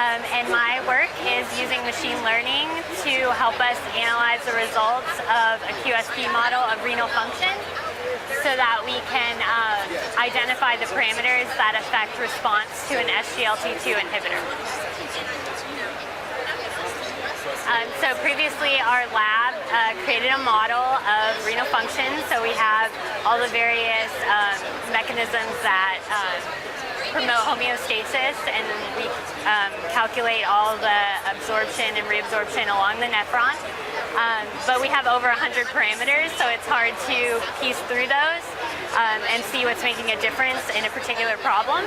And my work is using machine learning to help us analyze the results of a QSP model of renal function so that we can identify the parameters that affect response to an SGLT2 inhibitor. So previously our lab created a model of renal function, so we have all the various mechanisms that promote homeostasis, and we calculate all the absorption and reabsorption along the nephron. But we have over 100 parameters, so it's hard to piece through those and see what's making a difference in a particular problem.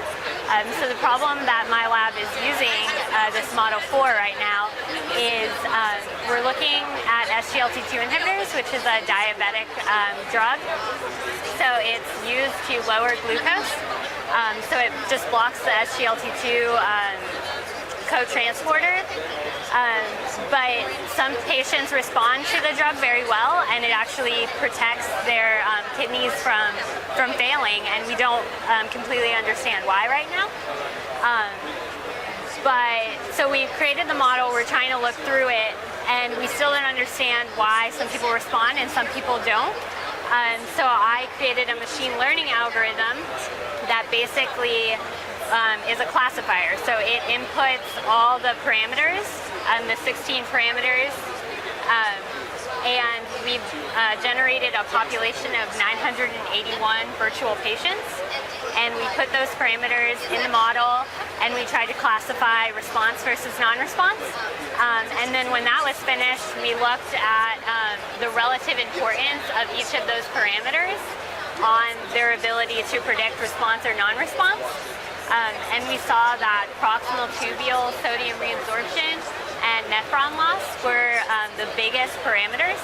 So the problem that my lab is using this model for right now is we're looking at SGLT2 inhibitors, which is a diabetic drug. So it's used to lower glucose. So it just blocks the SGLT2 co-transporter. But some patients respond to the drug very well, and it actually protects their kidneys from failing, and we don't completely understand why right now. So we created the model, we're trying to look through it, and we still don't understand why some people respond and some people don't. So I created a machine learning algorithm that basically is a classifier. So it inputs all the parameters, the 16 parameters, and we've generated a population of 981 virtual patients, and we put those parameters in the model, and we tried to classify response versus non-response. And then when that was finished, we looked at the relative importance of each of those parameters on their ability to predict response or non-response. And we saw that proximal tubule sodium reabsorption and nephron loss were the biggest parameters.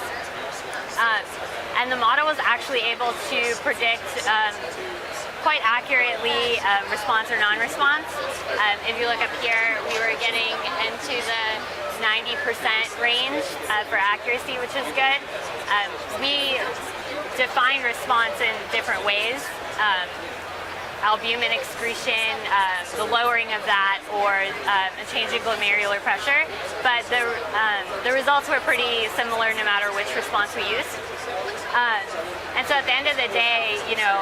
And the model was actually able to predict quite accurately response or non-response. If you look up here, we were getting into the 90% range for accuracy, which is good. We define response in different ways. Albumin excretion, the lowering of that, or a change in glomerular pressure. But the results were pretty similar no matter which response we used. And so at the end of the day, you know,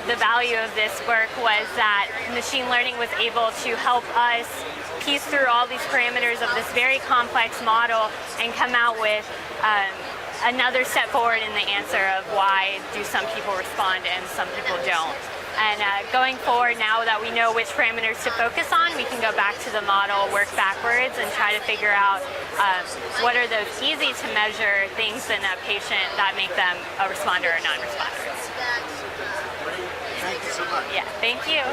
the value of this work was that machine learning was able to help us piece through all these parameters of this very complex model and come out with another step forward in the answer of why do some people respond and some people don't. And going forward, now that we know which parameters to focus on, we can go back to the model, work backwards, and try to figure out what are those easy to measure things in a patient that make them a responder or non-responder. Thank you so much. Yeah, thank you.